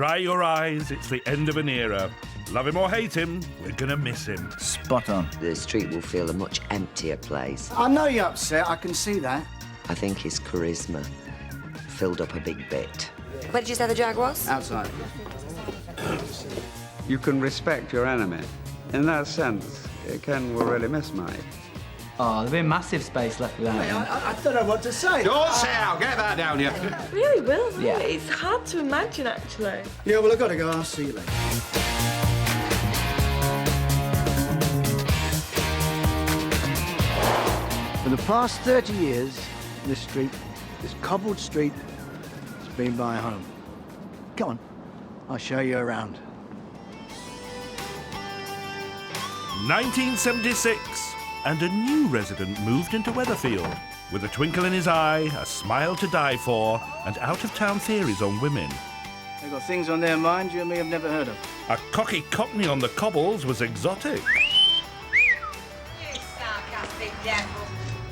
Dry your eyes, it's the end of an era. Love him or hate him, we're gonna miss him. Spot on. The street will feel a much emptier place. I know you're upset, I can see that. I think his charisma filled up a big bit. Where did you say the jag was? Outside. You can respect your enemy. In that sense, Ken will really miss Mike. Oh, there'll be a massive space left without him. I don't know what to say. Don't say out, get that down here. Really will, really. Yeah. It's hard to imagine, actually. Yeah, well, I've got to go. I'll see you later. For the past 30 years, this street, this cobbled street, has been my home. Come on, I'll show you around. 1976, and a new resident moved into Weatherfield. With a twinkle in his eye, a smile to die for, and out-of-town theories on women. They've got things on their mind you and me have never heard of. A cocky cockney on the cobbles was exotic. You sarcastic devil.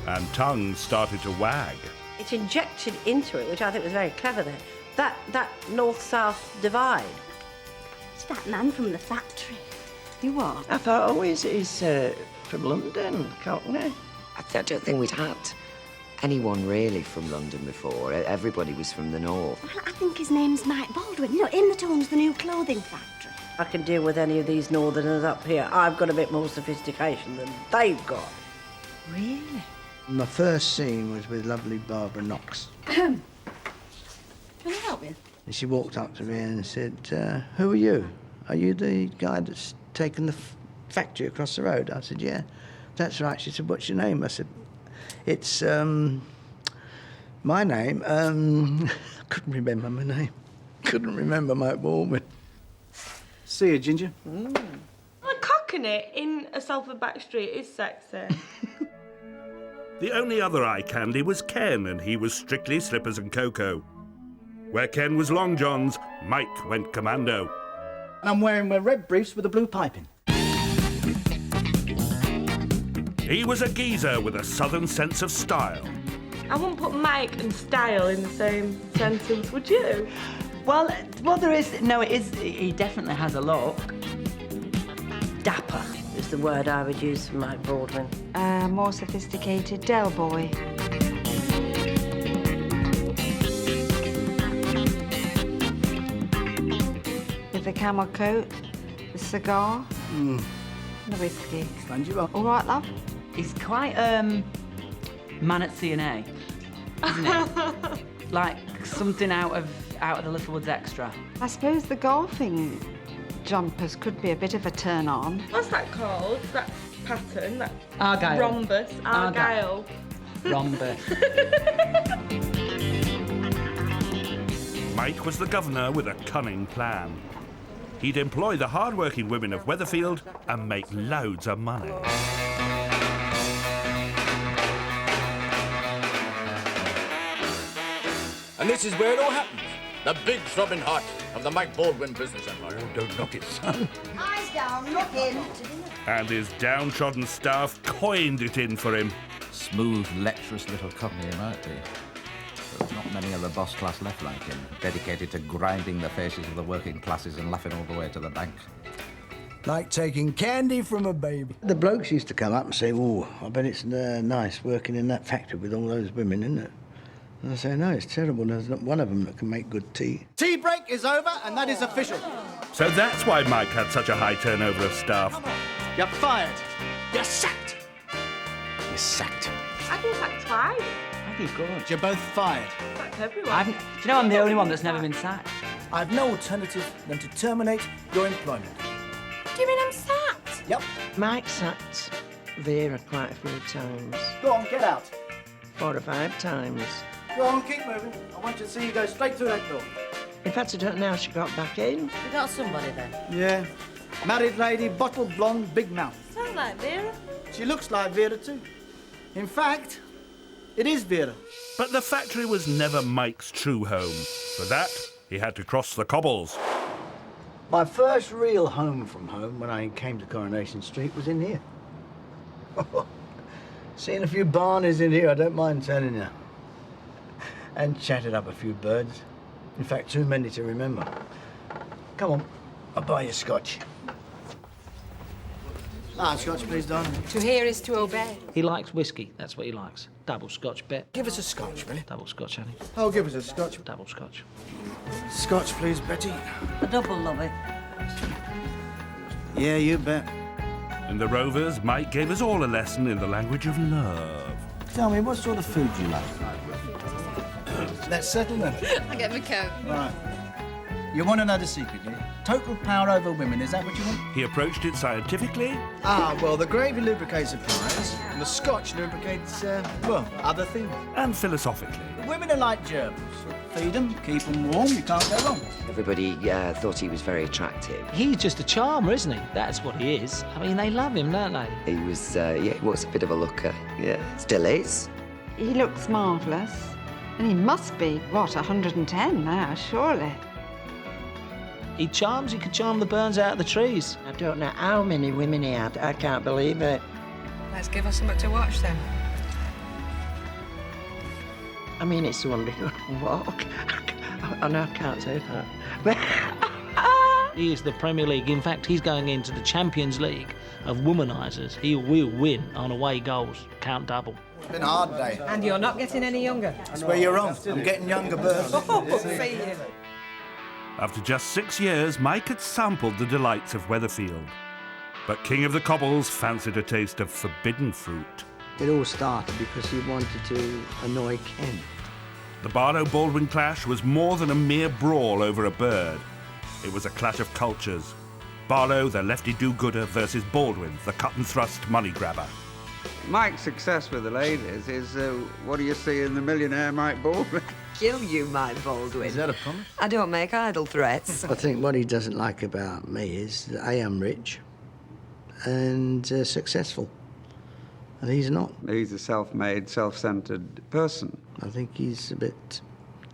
And tongues started to wag. It's injected into it, which I think was very clever there, that north-south divide. It's that man from the factory. You what? I thought always he's from London, Cockney. I don't think we'd had anyone really from London before. Everybody was from the north. Well, I think his name's Mike Baldwin. You know, him that owns the new clothing factory. I can deal with any of these northerners up here. I've got a bit more sophistication than they've got. Really? My first scene was with lovely Barbara Knox. Can I help you? And she walked up to me and said, who are you? Are you the guy that's taken the factory across the road? I said, yeah. That's right. She said, what's your name? I said, it's, my name. I couldn't remember my name. Couldn't remember Mike Baldwin. See you, Ginger. A cockney in a Salford back street is sexy. The only other eye candy was Ken, and he was strictly slippers and cocoa. Where Ken was long johns, Mike went commando. And I'm wearing my red briefs with a blue piping. He was a geezer with a southern sense of style. I wouldn't put Mike and style in the same sentence, would you? Well, there is... No, it is... He definitely has a look. Dapper is the word I would use for Mike Baldwin. More sophisticated Del boy. With the camel coat, the cigar, and the whiskey. Stand you up. All right, love? He's quite, man at CNA, isn't it? Like something out of the Littlewoods Extra. I suppose the golfing jumpers could be a bit of a turn on. What's that called? That pattern? That Argyle. rhombus? Argyle. Rhombus. Mike was the governor with a cunning plan. He'd employ the hard-working women of Weatherfield and make loads of money. And this is where it all happens. The big throbbing heart of the Mike Baldwin business empire. Oh, don't knock it, son. Eyes down, look in. And his downtrodden staff coined it in for him. Smooth, lecherous little cockney he might be. There's not many of the boss class left like him, dedicated to grinding the faces of the working classes and laughing all the way to the bank. Like taking candy from a baby. The blokes used to come up and say, oh, I bet it's nice working in that factory with all those women, isn't it? And I say, no, it's terrible. There's not one of them that can make good tea. Tea break is over, and that is official. So that's why Mike had such a high turnover of staff. You're fired. You're sacked. You're sacked. I've been sacked twice. Have you good? You're both fired. Sacked everyone. Do you know I'm the only one that's never been sacked? I have no alternative than to terminate your employment. Do you mean I'm sacked? Yep. Mike sacked Vera quite a few times. Go on, get out. 4 or 5 times. Go on, keep moving. I want to see you go straight through that door. In fact, I don't know how she got back in. We got somebody then. Yeah. Married lady, bottle blonde, big mouth. Sounds like Vera. She looks like Vera too. In fact, it is Vera. But the factory was never Mike's true home. For that, he had to cross the cobbles. My first real home from home when I came to Coronation Street was in here. Seeing a few barneys in here, I don't mind telling you. And chatted up a few birds. In fact, too many to remember. Come on, I'll buy you scotch. Ah, scotch, please, darling. To hear is to obey. He likes whiskey, that's what he likes. Double scotch, Bet. Give us a scotch, will you? Double scotch, honey. Oh, give us a scotch. Double scotch. Scotch, please, Betty. A double, lovey. Yeah, you bet. In the Rovers, Mike gave us all a lesson in the language of love. Tell me, what sort of food do you like? Let's settle then. I'll get my coat. Right. You want to know the secret, do you? Total power over women, is that what you want? He approached it scientifically Ah, well, the gravy lubricates the pies, and the scotch lubricates, well, other things. and philosophically. Women are like gerbils. Feed them, keep them warm, you can't go wrong. Everybody thought he was very attractive. He's just a charmer, isn't he? That's what he is. I mean, they love him, don't they? He was, he was a bit of a looker. Yeah, still is. He looks marvellous. And he must be, what, 110 now, surely. He charms, he could charm the burns out of the trees. I don't know how many women he had. I can't believe it. Let's give us something to watch then. I mean, it's a wonderful walk. I know I can't say that. He is the Premier League. In fact, he's going into the Champions League of womanizers. He will win on away goals. Count double. It's been a hard day. And you're not getting any younger. That's where you're wrong. I'm getting younger, Bert. See you. After just 6 years, Mike had sampled the delights of Weatherfield. But King of the Cobbles fancied a taste of forbidden fruit. It all started because he wanted to annoy Ken. The Barlow-Baldwin clash was more than a mere brawl over a bird. It was a clash of cultures. Barlow, the lefty do-gooder, versus Baldwin, the cut-and-thrust money-grabber. Mike's success with the ladies is, what do you see in the millionaire Mike Baldwin? Kill you, Mike Baldwin. Is that a promise? I don't make idle threats. I think what he doesn't like about me is that I am rich and successful. And he's not. He's a self-made, self-centred person. I think he's a bit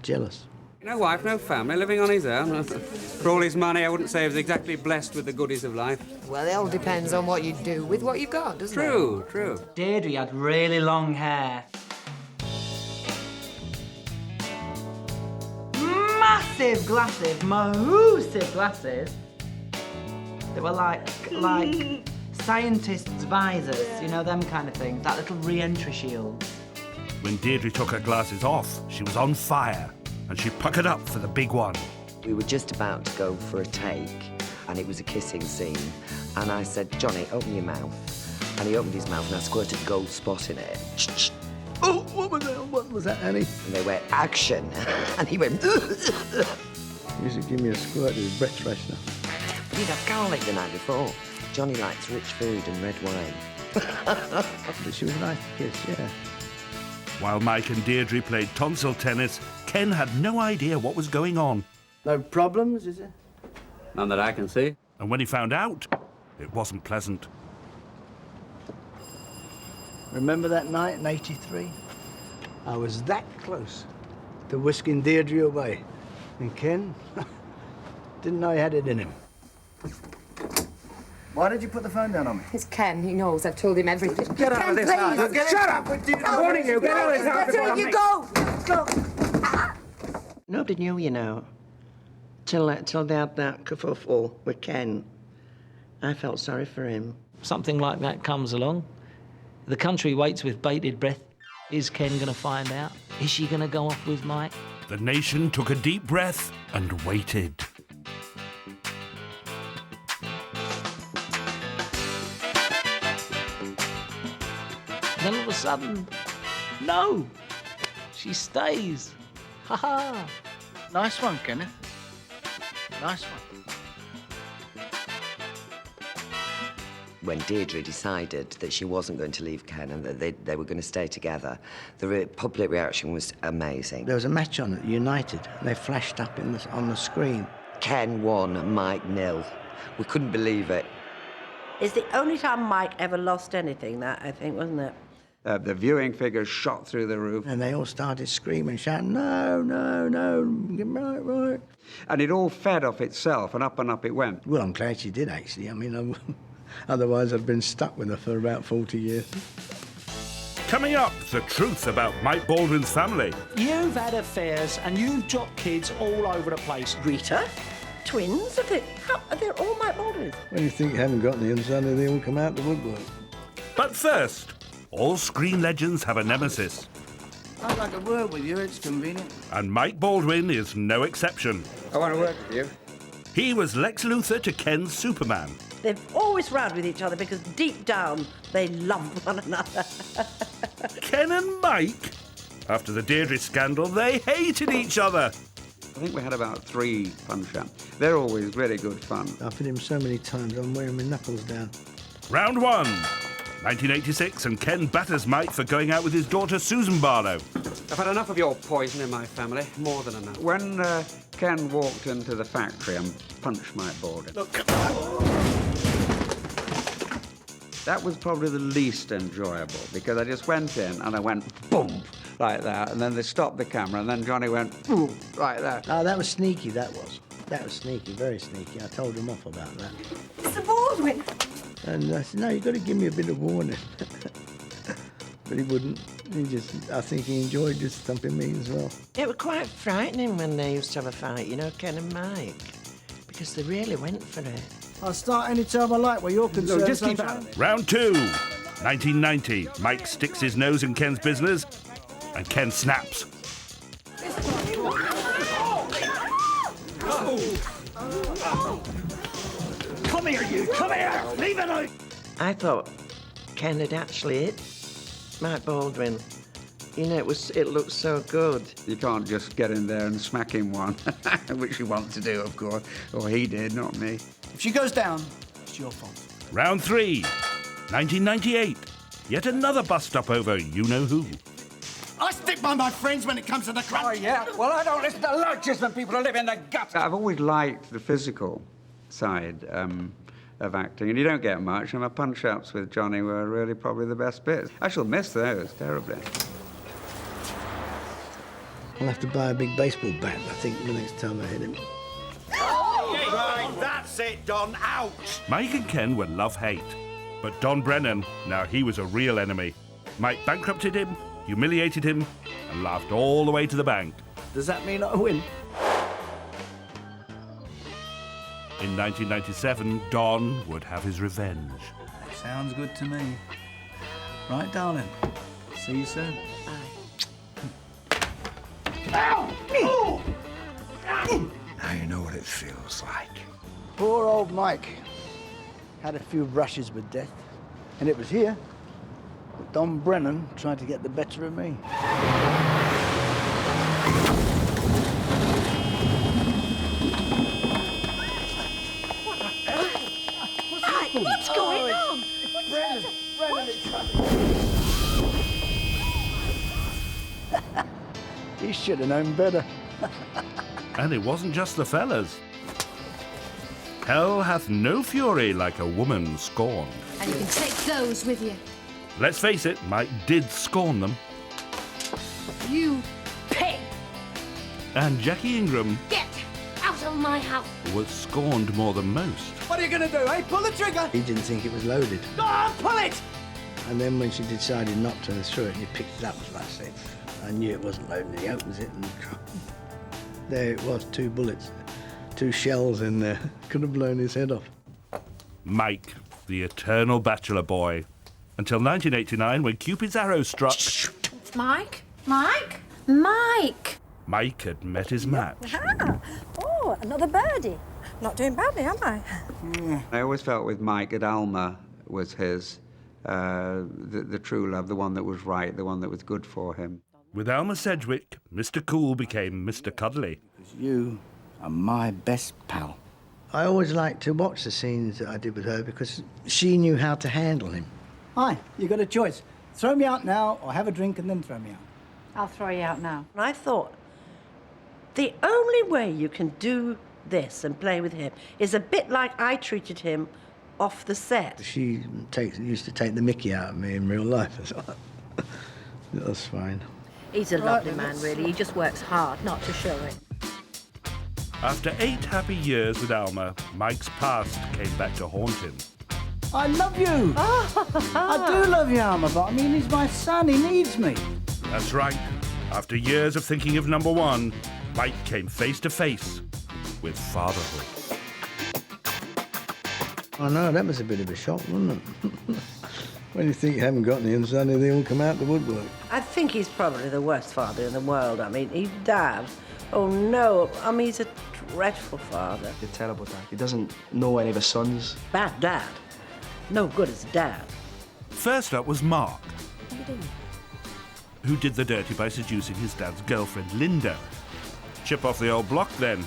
jealous. No wife, no family, living on his own. For all his money, I wouldn't say he was exactly blessed with the goodies of life. Well, it all depends on what you do with what you've got, doesn't it? True, true. Deirdre had really long hair. Massive glasses, massive glasses. They were like scientists' visors, you know, them kind of things, that little re-entry shield. When Deirdre took her glasses off, she was on fire, and she puckered up for the big one. We were just about to go for a take, and it was a kissing scene. And I said, Johnny, open your mouth. And he opened his mouth, and I squirted gold spot in it. Oh, what was that, Annie? And they went, action. And he went, He used to give me a squirt with his breath freshener. He'd have garlic the night before. Johnny likes rich food and red wine. But she was nice to kiss, yeah. While Mike and Deirdre played tonsil tennis, Ken had no idea what was going on. No problems, is it? None that I can see. And when he found out, it wasn't pleasant. Remember that night in '83? I was that close to whisking Deirdre away. And Ken didn't know he had it in him. Why did you put the phone down on me? It's Ken. He knows. I've told him everything. Get out of this house. Shut up! I'm warning you. Get out of this house before You go. Go. Nobody knew, you know, till they had that kerfuffle with Ken. I felt sorry for him. Something like that comes along. The country waits with bated breath. Is Ken going to find out? Is she going to go off with Mike? The nation took a deep breath and waited. Then all of a sudden, no, she stays. Ha ha. Nice one, Kenneth. Nice one. When Deirdre decided that she wasn't going to leave Ken and that they were going to stay together, the public reaction was amazing. There was a match on at United, and they flashed up on the screen. Ken won, Mike nil. We couldn't believe it. It's the only time Mike ever lost anything, that, I think, wasn't it? The viewing figures shot through the roof. And they all started screaming, shouting, no, no, no, right. And it all fed off itself, and up it went. Well, I'm glad she did, actually. I mean, otherwise I'd been stuck with her for about 40 years. Coming up, the truth about Mike Baldwin's family. You've had affairs and you've dropped kids all over the place. Rita, twins? They're all Mike Baldwins. When you think you haven't got any, and suddenly they all come out the woodwork. But first, all screen legends have a nemesis. I'd like a word with you, it's convenient. And Mike Baldwin is no exception. I want to work with you. He was Lex Luthor to Ken's Superman. They've always round with each other because deep down they love one another. Ken and Mike? After the Deirdre scandal, they hated each other. I think we had about 3 punch-ups. They're always really good fun. I've hit him so many times, I'm wearing my knuckles down. Round 1. 1986, and Ken batters Mike for going out with his daughter Susan Barlow. I've had enough of your poison in my family, more than enough. When Ken walked into the factory and punched Mike Baldwin. Look. That was probably the least enjoyable because I just went in and I went boom like that, and then they stopped the camera, and then Johnny went boom like that. Oh, that was sneaky, that was. That was sneaky, very sneaky. I told him off about that. Mr. Baldwin! And I said, no, you've got to give me a bit of warning. But he wouldn't. I think he enjoyed just thumping me as well. It was quite frightening when they used to have a fight, you know, Ken and Mike, because they really went for it. I'll start any time I like where you're concerned. No, just keep out of it. Round 2. 1990. Mike sticks his nose in Ken's business, and Ken snaps. Come here, you! Come here! Leave it out! I thought Ken had actually hit Mike Baldwin. You know, it looked so good. You can't just get in there and smack him one, which you want to do, of course. Or he did, not me. If she goes down, it's your fault. Round 3. 1998. Yet another bust-up over you-know-who. I stick by my friends when it comes to the crunch. Oh, yeah? Well, I don't listen to lunches when people live in the gutter. I've always liked the physical side of acting, and you don't get much, and my punch-ups with Johnny were really probably the best bits. I shall miss those terribly. I'll have to buy a big baseball bat, I think, the next time I hit him. Right, that's it, Don. Out! Mike and Ken were love-hate. But Don Brennan, now he was a real enemy. Mike bankrupted him, humiliated him, and laughed all the way to the bank. Does that mean I win? In 1997, Don would have his revenge. Sounds good to me. Right, darling. See you soon. Ow! Oh! Now you know what it feels like. Poor old Mike had a few brushes with death, and it was here that Don Brennan tried to get the better of me. What's going on? Brennan, he should have known better. And it wasn't just the fellas. Hell hath no fury like a woman scorned. And you can take those with you. Let's face it, Mike did scorn them. You pig! And Jackie Ingram Get out of my house! was scorned more than most. What are you going to do, eh? Pull the trigger! He didn't think it was loaded. Go on, pull it! And then when she decided not to throw it, and he picked it up, as I said, I knew it wasn't loaded. He opens it, and there it was, 2 bullets, 2 shells in there. Could have blown his head off. Mike, the eternal bachelor boy. Until 1989, when Cupid's arrow struck, Mike? Mike? Mike! Mike had met his match. Ah. Oh, another birdie. Not doing badly, am I? I always felt with Mike that Alma was his, the true love, the one that was right, the one that was good for him. With Alma Sedgwick, Mr. Cool became Mr. Cuddly. You are my best pal. I always liked to watch the scenes that I did with her because she knew how to handle him. Hi, you got a choice. Throw me out now or have a drink and then throw me out. I'll throw you out now. And I thought, the only way you can do this and play with him is a bit like I treated him off the set. She used to take the mickey out of me in real life as well. That was fine. He's a lovely man, really. He just works hard not to show it. After 8 happy years with Alma, Mike's past came back to haunt him. I love you! I do love you, Alma, but I mean, he's my son. He needs me. That's right. After years of thinking of number 1, Mike came face to face with fatherhood. I know, that was a bit of a shock, wasn't it? When you think you haven't got any and suddenly they all come out the woodwork. I think he's probably the worst father in the world. I mean, his dad, oh no, I mean, he's a dreadful father. He's a terrible dad. He doesn't know any of his sons. Bad dad. No good as a dad. First up was Mark, What are you doing? who did the dirty by seducing his dad's girlfriend, Linda. Chip off the old block, then.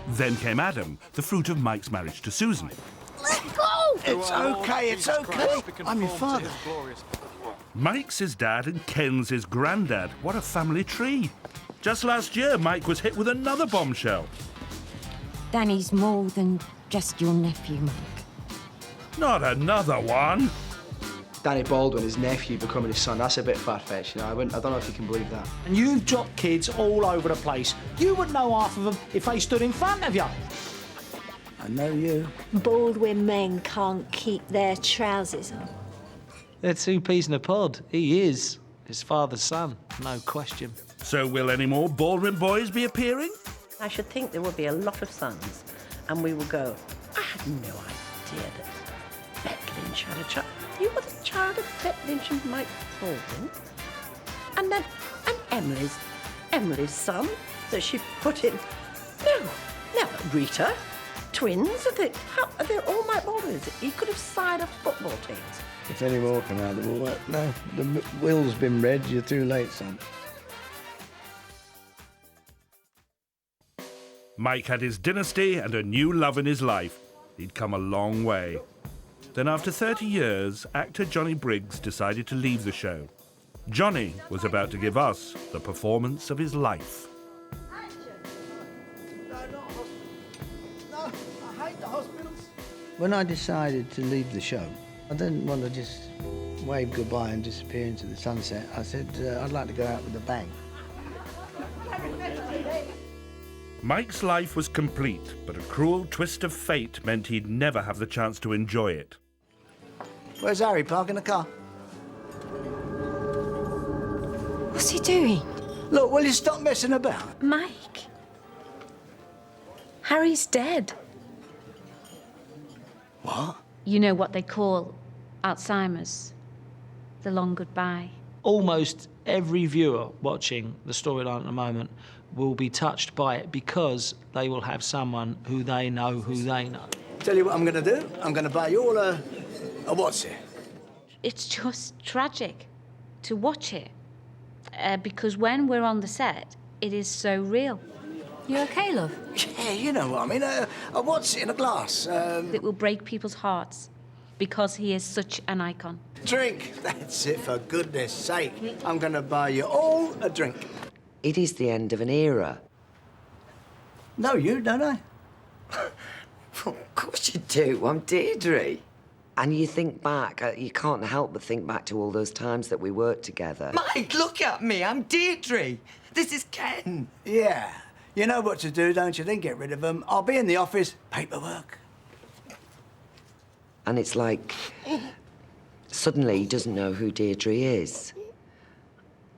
Then came Adam, the fruit of Mike's marriage to Susan. Let go! It's okay, it's okay. I'm your father. Mike's his dad and Ken's his granddad. What a family tree. Just last year, Mike was hit with another bombshell. Danny's more than just your nephew, Mike. Not another one. Danny Baldwin, his nephew, becoming his son. That's a bit far-fetched, you know. I don't know if you can believe that. And you've dropped kids all over the place. You wouldn't know half of them if they stood in front of you. I know you. Baldwin men can't keep their trousers on. They're two peas in a pod. He is his father's son, no question. So will any more Baldwin boys be appearing? I should think there will be a lot of sons, and we will go, I had no idea that Bette Lynch had a child. You were the child of Bette Lynch and Mike Baldwin? And then, Emily's son that she put in. No, Rita. Twins? Are they all Mike Baldwins? He could have signed up football teams. If any more come out, no, the will's been read, you're too late, son. Mike had his dynasty and a new love in his life. He'd come a long way. Then after 30 years, actor Johnny Briggs decided to leave the show. Johnny was about to give us the performance of his life. When I decided to leave the show, I didn't want to just wave goodbye and disappear into the sunset. I said, I'd like to go out with a bang. Mike's life was complete, but a cruel twist of fate meant he'd never have the chance to enjoy it. Where's Harry? Parking the car. What's he doing? Look, will you stop messing about? Mike. Harry's dead. What? You know what they call Alzheimer's, the long goodbye. Almost every viewer watching the storyline at the moment will be touched by it because they will have someone who they know who they know. Tell you what I'm going to do. I'm going to buy you all a what's it? It's just tragic to watch it because when we're on the set, it is so real. You okay, love? Yeah, you know what I mean. A what's it in a glass? It will break people's hearts because he is such an icon. Drink. That's it, for goodness sake. I'm going to buy you all a drink. It is the end of an era. No, you, don't I? Of course you do. I'm Deirdre. And you think back, you can't help but think back to all those times that we worked together. Mike, look at me. I'm Deirdre. This is Ken. Yeah. You know what to do, don't you? Then get rid of them. I'll be in the office. Paperwork. And it's like, suddenly he doesn't know who Deirdre is.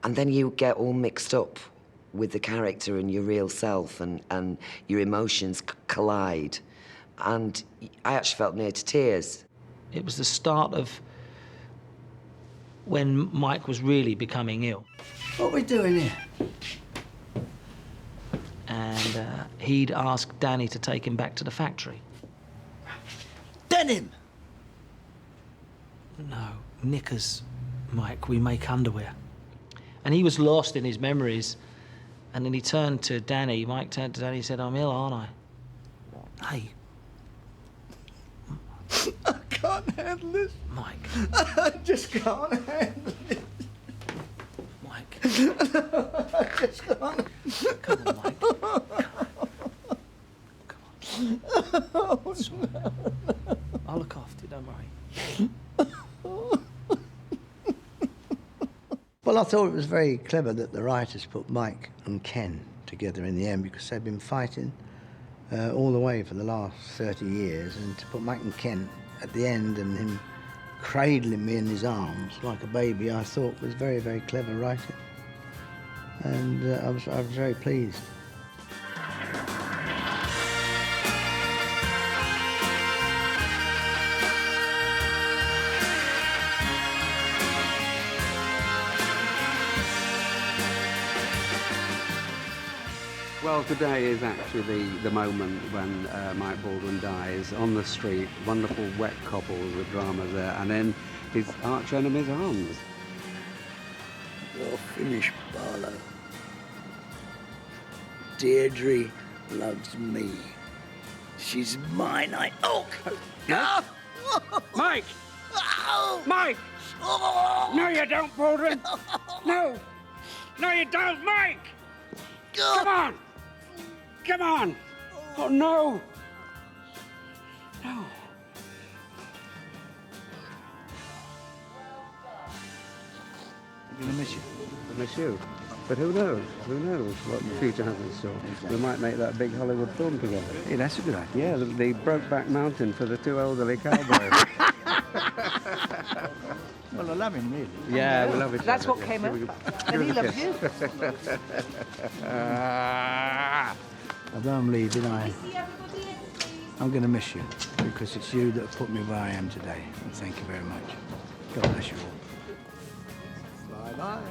And then you get all mixed up with the character and your real self, and your emotions collide. And I actually felt near to tears. It was the start of when Mike was really becoming ill. What are we doing here? And he'd asked Danny to take him back to the factory. Denim! No, knickers, Mike. We make underwear. And he was lost in his memories. And then he turned to Danny. Mike turned to Danny and said, I'm ill, aren't I? Hey. I can't handle this. Mike. I just can't handle it. Mike. I just can't. Come on, Mike. Come on. What's wrong? I'll look after you, don't worry. Well, I thought it was very clever that the writers put Mike and Ken together in the end because they've been fighting all the way for the last 30 years, and to put Mike and Ken at the end and him cradling me in his arms like a baby, I thought was very, very clever writing. And I was very pleased. Well, today is actually the moment when Mike Baldwin dies on the street. Wonderful wet couples with dramas there, and in his arch enemy's arms. You're finished, Barlow. Deirdre loves me. She's mine. Oh! Mike! Mike! Mike! No, you don't, Baldwin! No! No, you don't, Mike! Come on! Come on! Oh, no! No. I'm gonna miss you. I miss you. But who knows? Who knows what the future has in store? We might make that big Hollywood film together. Hey, that's a good idea. Yeah, the Brokeback Mountain for the two elderly cowboys. Well, I love him, really. Yeah, we love each That's other. what came Yeah, up. give And he us a loves you. Although I'm leaving, I'm going to miss you because it's you that have put me where I am today. And thank you very much. God bless you all. Bye-bye.